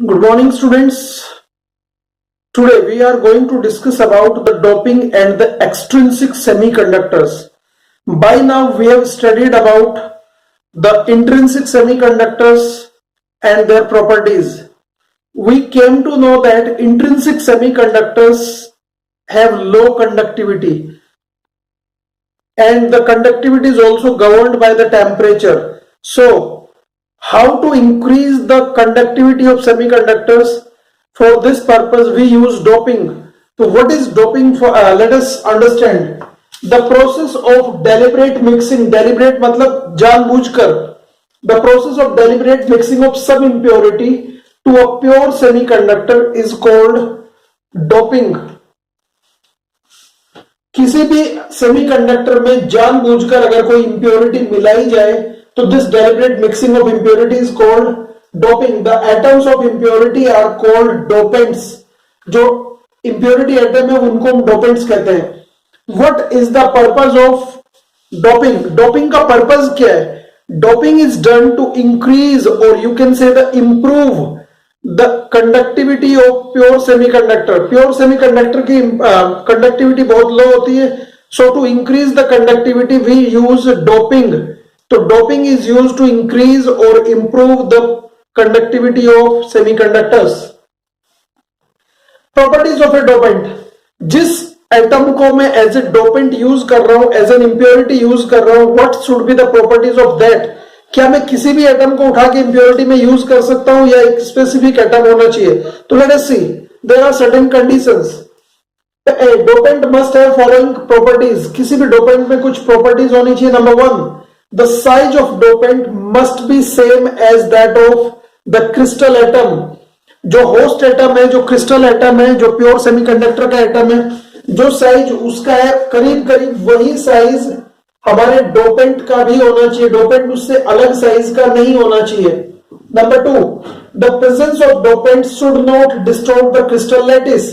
Good morning, students. Today we are going to discuss about the doping and the extrinsic semiconductors. By now we have studied about the intrinsic semiconductors and their properties. We came to know that intrinsic semiconductors have low conductivity and the conductivity is also governed by the temperature. So, how to increase the conductivity of semiconductors? For this purpose we use doping. So what is doping for? Let us understand the process of deliberate mixing. Deliberate मतलब जानबूझकर. The process of deliberate mixing of some impurity to a pure semiconductor is called doping. किसी भी semiconductor में जानबूझकर अगर कोई impurity मिलाई जाए तो this deliberate mixing of impurity is called doping. The atoms of impurity are called dopants. जो इंप्योरिटी एटम है उनको हम डोपेंट्स कहते हैं. What is the purpose of doping? Doping का पर्पस क्या है? Doping is done to increase or you can say the improve the conductivity of pure semiconductor. Pure semiconductor की conductivity बहुत low होती है. So to increase the conductivity we use doping. तो doping is used to increase or improve the conductivity of semiconductors. Properties of a dopant. जिस atom को मैं as a dopant use कर रहा हूं, एज एन इंप्योरिटी यूज कर रहा हूं, what should be the properties of that? क्या मैं किसी भी एटम को उठा के इंप्योरिटी में यूज कर सकता हूं या एक स्पेसिफिक एटम होना चाहिए? तो let us see, there are certain conditions. A dopant must have following properties. किसी भी डोपेंट में कुछ प्रॉपर्टीज होनी चाहिए. Number 1, the size of dopant must be same as that of the crystal atom. जो होस्ट एटम है, जो crystal atom है, जो प्योर सेमीकंडक्टर का एटम है, जो साइज उसका है करीब करीब वही साइज हमारे डोपेंट का भी होना चाहिए. डोपेंट उससे अलग साइज का नहीं होना चाहिए. Number 2, the presence of dopant should not distort the crystal lattice.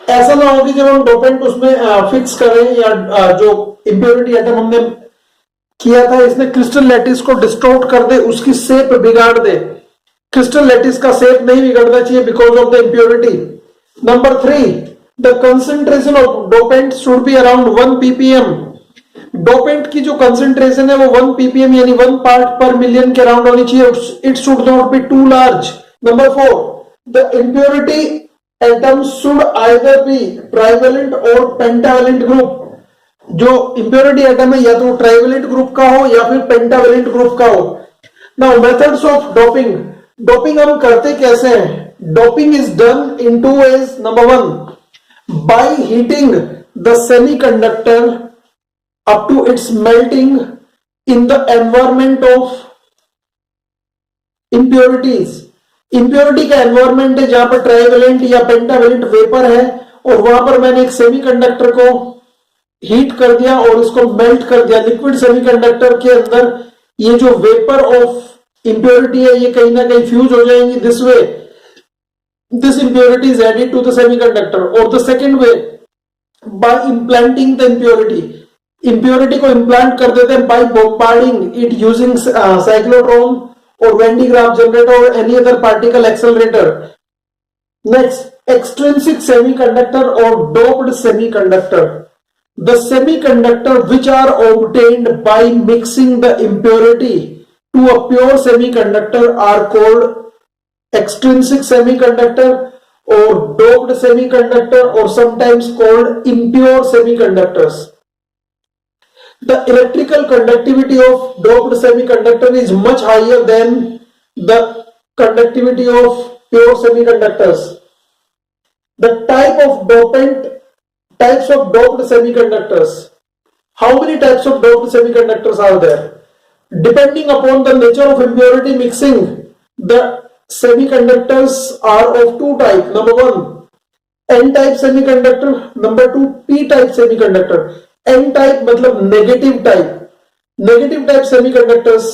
ऐसा ना हो कि जब हम डोपेंट उसमें फिक्स करें या जो इंप्योरिटी एटम हमने किया था इसने क्रिस्टल लैटिस को डिस्टॉर्ट कर दे, उसकी शेप बिगाड़ दे. क्रिस्टल लैटिस का शेप नहीं बिगड़ना चाहिए because of the impurity. Number 3, the concentration of dopant should be around 1 ppm. Dopant की जो कंसेंट्रेशन है वो 1 ppm यानी 1 पार्ट पर मिलियन के अराउंड होनी चाहिए. It should not be too large. Number 4, the impurity atom should either be trivalent or pentavalent group. जो इंप्योरिटी एटम है या तो ट्राइवेलेंट ग्रुप का हो या फिर पेंटावेलेंट ग्रुप का हो. Now methods of doping. Doping हम करते कैसे हैं? Doping is done in 2 ways. Number 1, by heating the semiconductor up to its melting in the environment of impurities. impurity का एनवायरमेंट है जहां पर ट्राइवेलेंट या पेंटावेलेंट वेपर है और वहां पर मैंने एक सेमीकंडक्टर को हीट कर दिया और उसको मेल्ट कर दिया. लिक्विड सेमीकंडक्टर के अंदर ये जो वेपर ऑफ इंप्योरिटी है ये कहीं ना कहीं फ्यूज हो जाएंगी. This way this impurity is added to the semiconductor. और the second way, by implanting the impurity. Impurity को इम्प्लांट कर देते हैं by bombarding it using cyclotron or Van de Graaff generator or any other particle accelerator. Next, extrinsic semiconductor or doped semiconductor. The semiconductor which are obtained by mixing the impurity to a pure semiconductor are called extrinsic semiconductor or doped semiconductor or sometimes called impure semiconductors. The electrical conductivity of doped semiconductor is much higher than the conductivity of pure semiconductors. The types of doped semiconductors. How many types of doped semiconductors are there? Depending upon the nature of impurity mixing, the semiconductors are of 2 types. Number 1, N-type semiconductor. Number 2, P-type semiconductor. N type मतलब negative type. Negative type semiconductors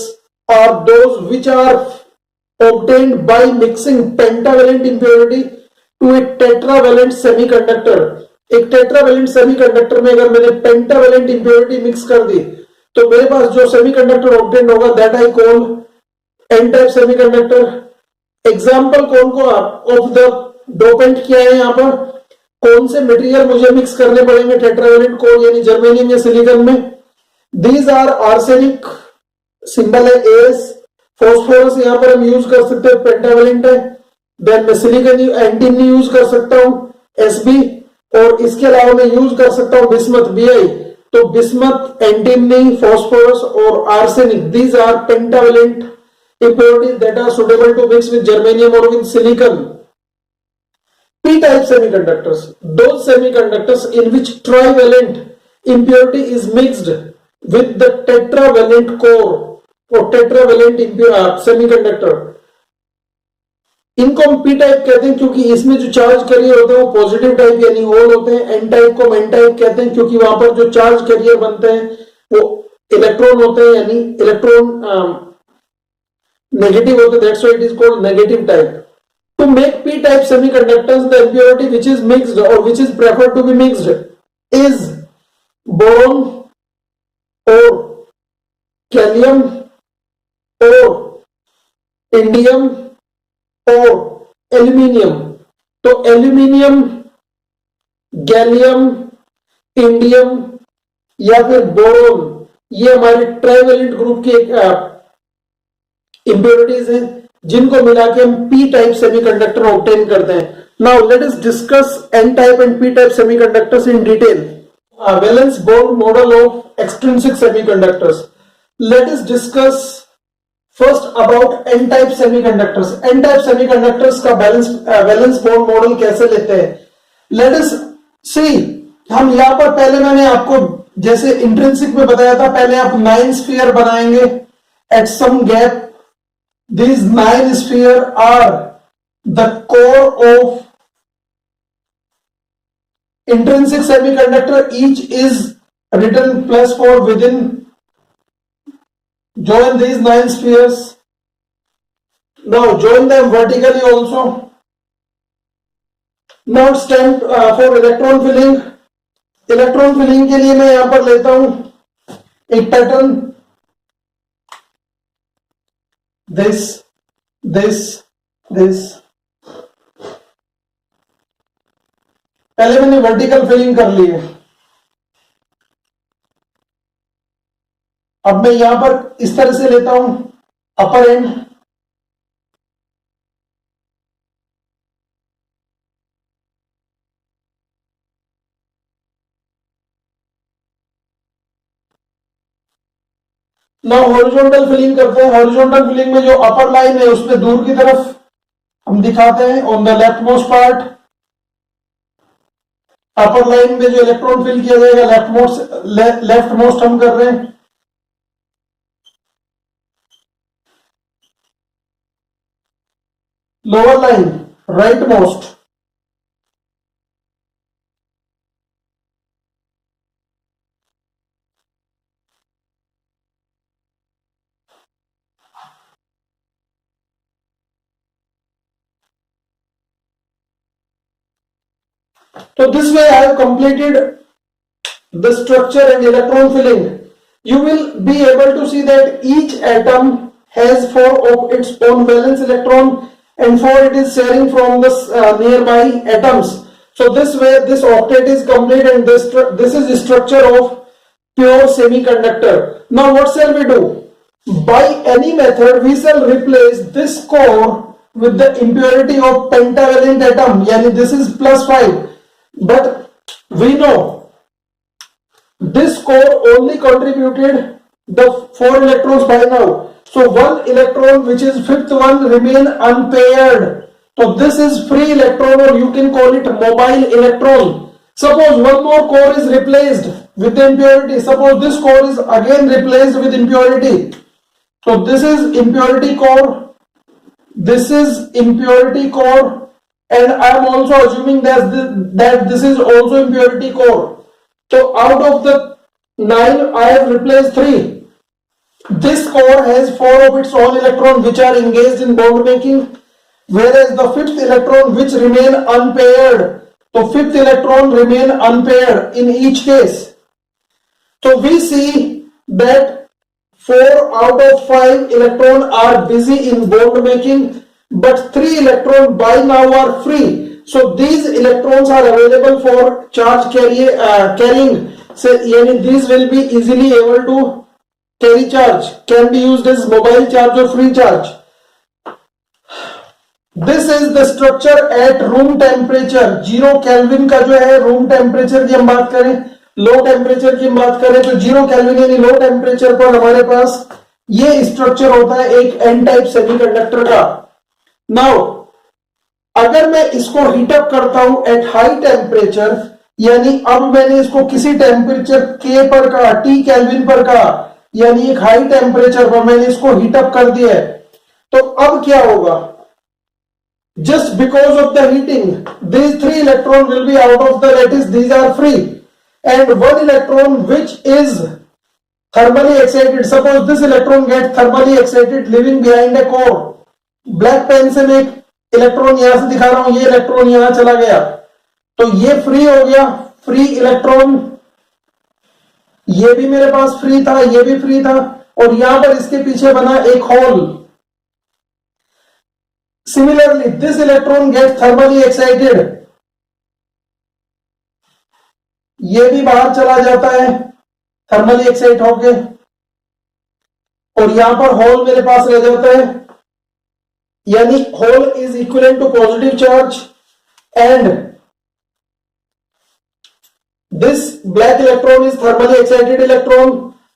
are those which are obtained by mixing pentavalent impurity to a tetravalent semiconductor. एक tetravalent semiconductor में अगर मैंने pentavalent impurity mix कर दी तो मेरे पास जो semiconductor obtained होगा that I call N type semiconductor. Example कौन कौन ऑफ द डोपेंट किया है, यहां पर कौन से मटेरियल मुझे मिक्स करने पड़ेंगे टेट्रावेलेंट कोर यानी जर्मेनियम या सिलिकॉन में। दीज आर आर्सेनिक, सिंबल है एस। फॉस्फोरस यहां पर हम यूज कर सकते हैं, पेंटावेलेंट है। देन मैं सिलिकॉन एंटीमनी यूज कर सकता हूं, एसबी। और इसके अलावा मैं यूज कर सकता हूं बिस्मथ, बीआई। तो बिस्मथ, एंटीमनी, फॉस्फोरस और arsenic, these are pentavalent impurities that are suitable to mix with germanium or with silicon. P-type semiconductors, those semiconductors in which trivalent impurity is mixed with the tetravalent core or tetravalent semiconductor, इनको हम P type कहते हैं क्योंकि इसमें जो charge carrier होते हैं वो पॉजिटिव टाइप यानी होल होते हैं। एन टाइप को मेन टाइप कहते हैं क्योंकि वहां पर जो चार्ज कैरियर बनते हैं वो इलेक्ट्रॉन होते हैं यानी इलेक्ट्रॉन negative होते, that's why it is called negative type. To make p-type semiconductors, the impurity which is mixed or which is preferred to be mixed is boron or gallium or indium or aluminium. तो aluminium, gallium, indium या फिर boron, ये हमारे trivalent group के impurities हैं जिनको मिला के हम पी टाइप सेमीकंडक्टर ऑब्टेन करते हैं। Now let us discuss N type and P type semiconductors in detail. Valence bond model of extrinsic semiconductors. Let us discuss first about N type semiconductors. N type semiconductors का valence bond model कैसे लेते हैं, late us सी। हम यहां पर पहले मैंने आपको जैसे इंट्रिंसिक में बताया था, पहले आप 9 स्फीयर बनाएंगे at some gap. These 9 spheres are the core of intrinsic semiconductor. Each is written +4 within. Join these 9 spheres. Now join them vertically also. Now it's time for electron filling. Electron filling के लिए मैं यहां पर लेता हूं एक pattern, this, पहले मैंने वर्टिकल फिलिंग कर ली है। अब मैं यहां पर इस तरह से लेता हूं अपर एंड, ना हॉरिजॉन्टल फिलिंग करते हैं। हॉरिजॉन्टल फिलिंग में जो अपर लाइन है उसमें दूर की तरफ हम दिखाते हैं on the left most part. Upper line में जो इलेक्ट्रॉन फिल किया जाएगा लेफ्ट मोस्ट हम कर रहे हैं। Lower line right most. So this way I have completed the structure and electron filling. You will be able to see that each atom has 4 of its own valence electron and 4 it is sharing from the nearby atoms. So this way this octet is complete and this is the structure of pure semiconductor. Now what shall we do? By any method we shall replace this core with the impurity of pentavalent atom, yani this is +5. But we know this core only contributed the 4 electrons by now. So one electron which is 5th one remain unpaired. So this is free electron or you can call it mobile electron. Suppose one more core is replaced with the impurity. Suppose this core is again replaced with impurity. So this is impurity core. This is impurity core. And I am also assuming that this is also impurity core. So out of the 9 I have replaced 3. This core has 4 of its own electrons which are engaged in bond making, whereas the 5th electron which remain unpaired. So 5th electron remain unpaired in each case. So we see that 4 out of 5 electrons are busy in bond making, but 3 electrons by now are free. So these electrons are available for charge carrying. So these will be easily able to carry charge, can be used as mobile charge or free charge. This is the structure at room temperature. 0 kelvin का जो है room temperature की हम बात करें, low temperature की हम बात करें तो 0 केल्विन यानी लो टेम्परेचर पर हमारे पास ये स्ट्रक्चर होता है एक एन टाइप सेमीकंडक्टर का. नाउ अगर मैं इसको हीटअप करता हूं एट हाई टेम्परेचर, यानी अब मैंने इसको किसी टेम्परेचर के पर कहा, टी केल्विन पर कहा, यानी एक हाई टेम्परेचर पर मैंने इसको हीटअप कर दिया है, तो अब क्या होगा? Just because of the heating, these 3 electrons will be out of the lattice, these are free, and 1 electron which is thermally excited, suppose this electron gets thermally excited leaving behind a core. Black pen से मैं एक electron यहां से दिखा रहा हूं, ये electron यहां चला गया तो ये फ्री हो गया, फ्री इलेक्ट्रॉन, ये भी मेरे पास फ्री था, ये भी फ्री था, और यहां पर इसके पीछे बना एक whole. Similarly, this electron gets thermally excited. ये भी बाहर चला जाता है थर्मली एक्साइट होके, और यहां पर होल मेरे पास रह जाता है, यानी hole is equivalent to positive charge, and this black electron is thermally excited electron.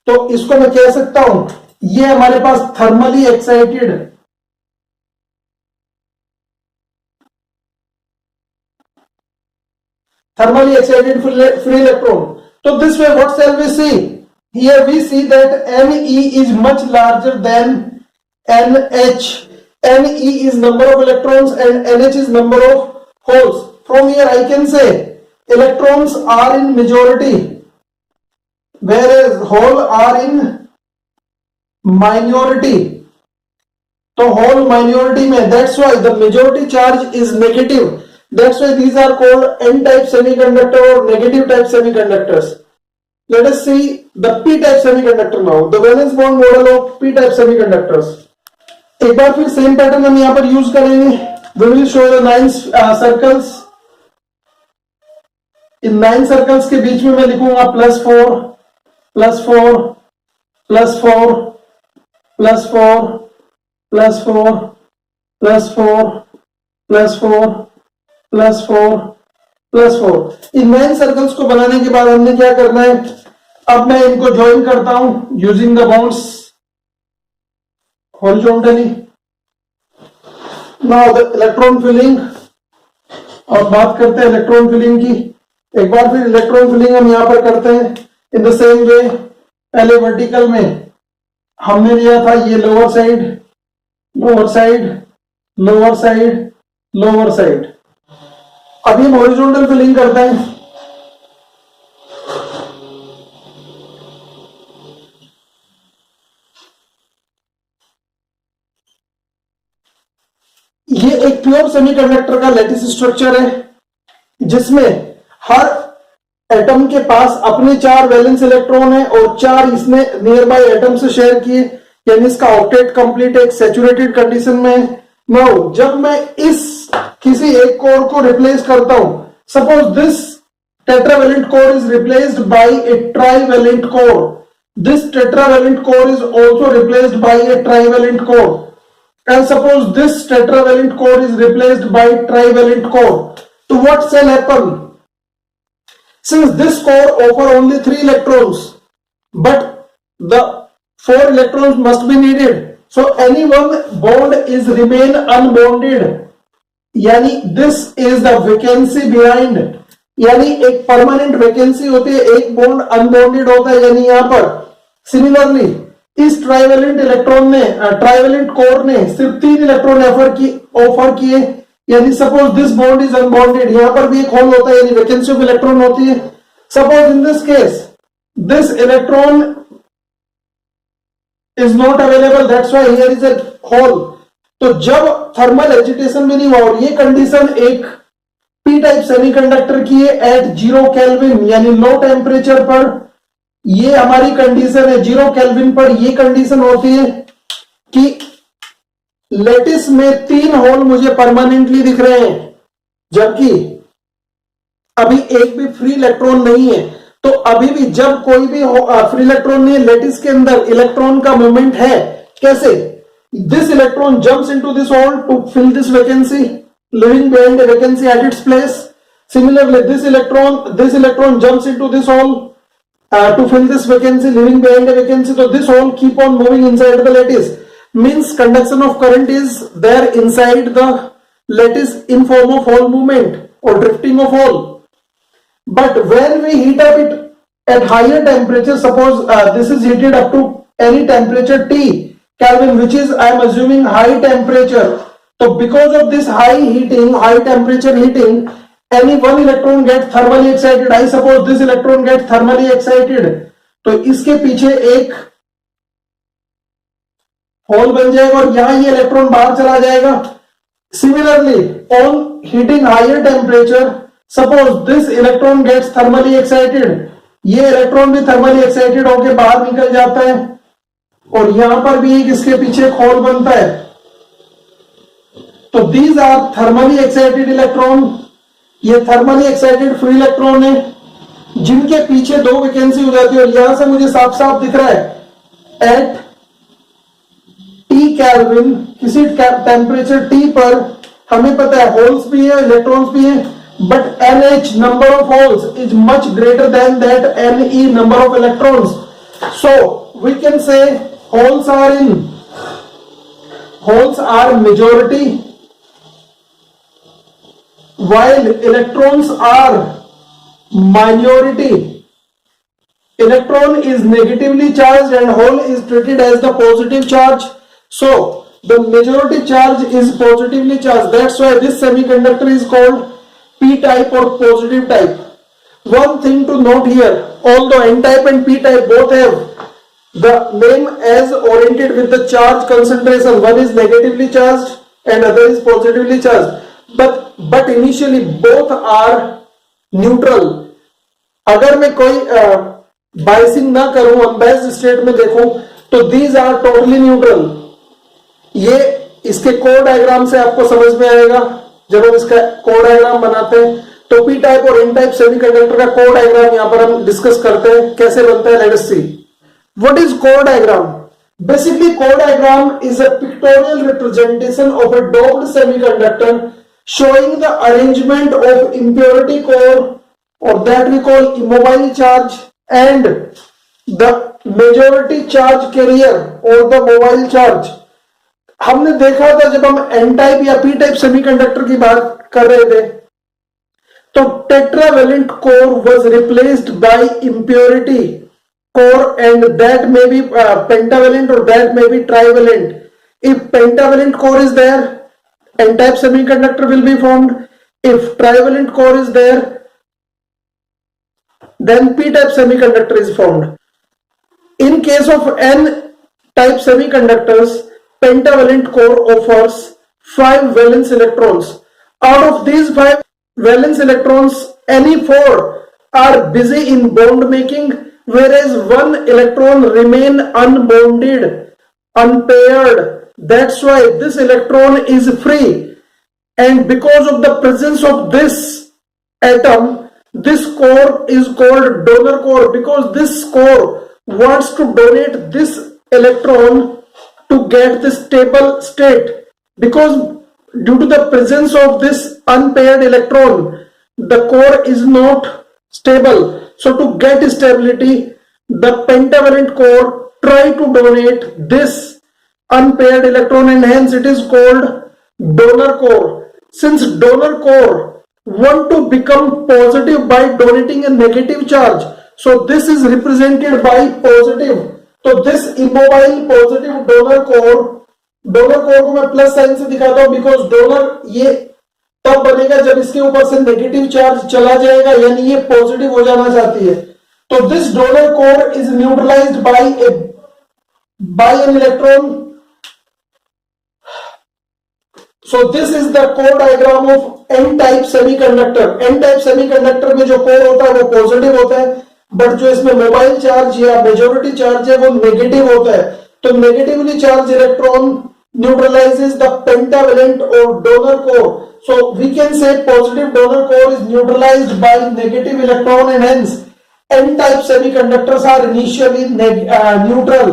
तो इसको मैं कह सकता हूं ये हमारे पास thermally excited free electron. So this way what shall we see? Here we see that Ne is much larger than NH. Ne is number of electrons and NH is number of holes. From here I can say electrons are in majority whereas hole are in minority. So hole minority mein, that's why the majority charge is negative. That's why these are called n-type semiconductor or negative type semiconductors. Let us see the p-type semiconductor now. The valence bond model of p-type semiconductors. एक बार फिर same pattern हम यहां पर use करेंगे. We will show the 9 circles. In 9 circles के बीच में मैं लिखूंगा +4 +4 +4 +4 +4 +4 +4 +4 +4. इन 9 सर्कल्स को बनाने के बाद हमने क्या करना है, अब मैं इनको ज्वाइन करता हूं using the bonds horizontally. Now the electron filling, और बात करते हैं इलेक्ट्रॉन फिलिंग की. एक बार फिर इलेक्ट्रॉन फिलिंग हम यहां पर करते हैं इन द सेम वे. पहले वर्टिकल में हमने लिया था ये lower side lower side lower side lower side. अभी हम हॉरिजॉन्टल फिलिंग करते हैं. ये एक प्योर सेमीकंडक्टर का लैटिस स्ट्रक्चर है जिसमें हर एटम के पास अपने 4 वैलेंस इलेक्ट्रॉन है और 4 इसने नियर बाय एटम से शेयर किए, यानी इसका ऑक्टेट कंप्लीट एक सैचुरेटेड कंडीशन में है. नाउ जब मैं इस किसी एक कोर को रिप्लेस करता हूं, suppose this tetravalent core is replaced by a trivalent core, this tetravalent core is also replaced by a trivalent core, and suppose this tetravalent core is replaced by trivalent core. तो what shall happen? Since this core offer only 3 electrons, but the 4 electrons must be needed, so any one bond is remain unbonded. यानी this is the vacancy behind, यानी एक permanent vacancy होती है, एक bond unbonded होता है, यानी यहां पर सिमिलरली इस ट्राइवेलेंट इलेक्ट्रॉन ने ट्राइवेलेंट कोर ने सिर्फ 3 इलेक्ट्रॉन ऑफर किए, यानी suppose this bond is unbonded, यहां पर भी एक होल होता है, यानी वैकेंसी ऑफ इलेक्ट्रॉन होती है. Suppose in this case this electron is not available, that's why here is a hole. तो जब थर्मल एजिटेशन भी नहीं हुआ, और ये कंडीशन एक पी टाइप सेमीकंडक्टर की है एट 0 केल्विन यानी लो टेम्परेचर पर, ये हमारी कंडीशन है 0 केल्विन पर. ये कंडीशन होती है कि लेटिस में 3 होल मुझे परमानेंटली दिख रहे हैं, जबकि अभी एक भी फ्री इलेक्ट्रॉन नहीं है। तो अभी भी जब कोई भी फ्री इलेक्ट्रॉन नहीं है, लेटिस के अंदर इलेक्ट्रॉन का मूवमेंट है। कैसे? This electron jumps into this hole to fill this vacancy, leaving behind a vacancy at its place. Similarly, this electron jumps into this hole to fill this vacancy, leaving behind a vacancy. So this hole keep on moving inside the lattice. Means conduction of current is there inside the lattice in form of hole movement or drifting of hole. But when we heat up it at higher temperature, suppose this is heated up to any temperature T Kelvin, which is I am assuming high temperature. So because of this high temperature heating, any one electron gets thermally excited. I suppose this electron gets thermally excited. तो इसके पीछे एक whole बन जाएगा और यहां ये electron बाहर चला जाएगा। Similarly, on heating higher temperature, suppose this electron gets thermally excited. ये इलेक्ट्रॉन भी thermally excited होकर बाहर निकल जाता है और यहां पर भी एक इसके पीछे एक होल बनता है। तो these are thermally excited electron. ये thermally excited free electron है जिनके पीछे 2 वैकेंसी हो जाती है और यहां से मुझे साफ साफ दिख रहा है एट T केल्विन, किसी टेम्परेचर T पर हमें पता है होल्स भी है इलेक्ट्रॉन्स भी है, but NH number of holes is much greater than that Ne number of electrons. So we can say holes are majority while electrons are minority. Electron is negatively charged and hole is treated as the positive charge. So the majority charge is positively charged. That's why this semiconductor is called P type or positive type. One thing to note here, although N type and P type both have the name as oriented with the charge concentration, one is negatively charged and other is positively charged. But initially both are neutral. अगर मैं कोई biasing ना करूं, unbiased state में देखूं, तो these are totally neutral. ये इसके कोड डायग्राम से आपको समझ में आएगा जब हम इसका कोड डायग्राम बनाते हैं। तो पी टाइप और एन टाइप सेमीकंडक्टर का कोड डायग्राम यहां पर हम डिस्कस करते हैं कैसे बनता है। Late us see what is code diagram. Basically, core diagram is a pictorial representation of a doped semiconductor showing the arrangement of impurity core or that we call immobile charge and the majority charge carrier or the mobile charge. हमने देखा था जब हम N type या P type semiconductor की बात कर रहे थे तो tetravalent core was replaced by impurity core and that may be pentavalent or that may be trivalent. If pentavalent core is there, n-type semiconductor will be formed. If trivalent core is there, then p-type semiconductor is formed. In case of n-type semiconductors, pentavalent core offers 5 valence electrons. Out of these 5 valence electrons, any 4 are busy in bond making, whereas 1 electron remain unbonded, unpaired. That's why this electron is free, and because of the presence of this atom, this core is called donor core, because this core wants to donate this electron to get the stable state. Because due to the presence of this unpaired electron, the core is not stable. So to get stability, the pentavalent core try to donate this unpaired electron and hence it is called donor core. Since donor core want to become positive by donating a negative charge, so this is represented by positive. So this immobile positive donor core को मैं plus sign से दिखाता हूं because donor ये तब बनेगा जब इसके ऊपर से नेगेटिव चार्ज चला जाएगा, यानी ये पॉजिटिव हो जाना चाहती है। तो this donor core is neutralised by an electron. So this is the core diagram of N type semiconductor. N type semiconductor में जो कोर होता है वो पॉजिटिव होता है, बट जो इसमें मोबाइल चार्ज या मेजोरिटी चार्ज है वो नेगेटिव होता है। तो negatively charge electron neutralizes the pentavalent or donor core. So we can say positive donor core is neutralized by negative electron and hence n-type semiconductors are initially neutral.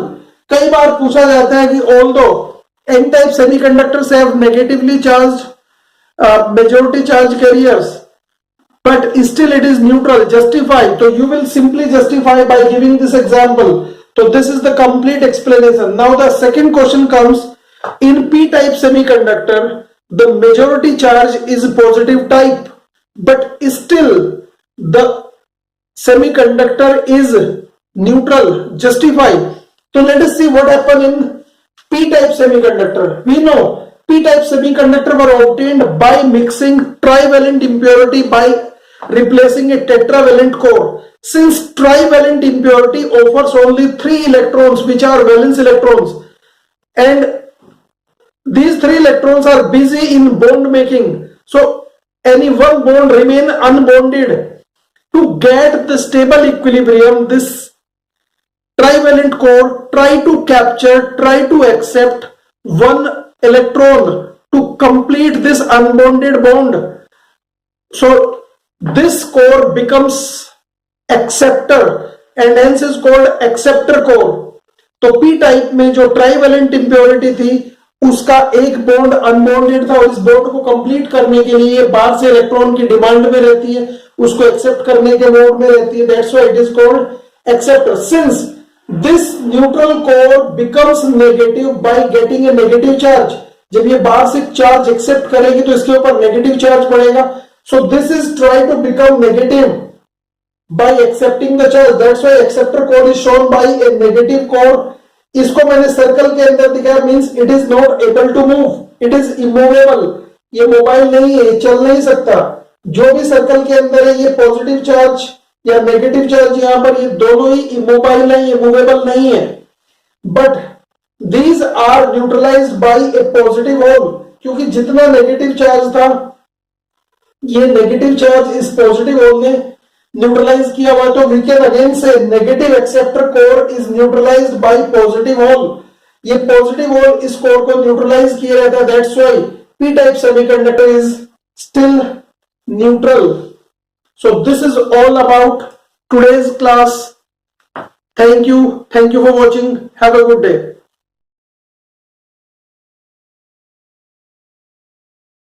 कई बार पूछा जाता है कि although n-type semiconductors have negatively charged majority charge carriers, but still it is neutral. Justify. So you will simply justify by giving this example. So this is the complete explanation. Now the second question comes. In p-type semiconductor, the majority charge is positive type, but still the semiconductor is neutral. Justify. So let us see what happened in p-type semiconductor. We know p-type semiconductor were obtained by mixing trivalent impurity by replacing a tetravalent core. Since trivalent impurity offers only 3 electrons, which are valence electrons, and these 3 electrons are busy in bond making, so any one bond remain unbonded. To get the stable equilibrium, this trivalent core try to accept one electron to complete this unbonded bond. So this core becomes acceptor and hence is called acceptor core. तो p type में जो trivalent impurity थी उसका एक bond unbonded था और इस bond को कंप्लीट करने के लिए बाहर से इलेक्ट्रॉन की डिमांड में रहती है, उसको एक्सेप्ट करने के मोड में रहती है. That's why it is called acceptor. Since this neutral core becomes negative by getting a negative charge, जब ये बाहर से चार्ज एक्सेप्ट करेगी तो इसके ऊपर नेगेटिव चार्ज पड़ेगा. So this is try to become negative by accepting the charge. That's why acceptor core is shown by a negative core. इसको मैंने सर्कल के अंदर दिखाया, means it is not able to move, it is immovable. ये mobile नहीं है, ये चल नहीं सकता. जो भी सर्कल के अंदर है ये पॉजिटिव चार्ज या नेगेटिव चार्ज यहां पर ये दोनों ही इमोबाइल है, ये मूवेबल नहीं है. But these are neutralized by a positive hole, क्योंकि जितना नेगेटिव चार्ज था ये नेगेटिव चार्ज इस पॉजिटिव होल ने न्यूट्रलाइज किया हुआ. तो we can again say negative acceptor core is neutralised by positive hole. ये पॉजिटिव होल इस कोर को न्यूट्रलाइज किया रहता है. That's why P type semiconductor is still neutral. So this is all about today's class. Thank you for watching. Have a good day.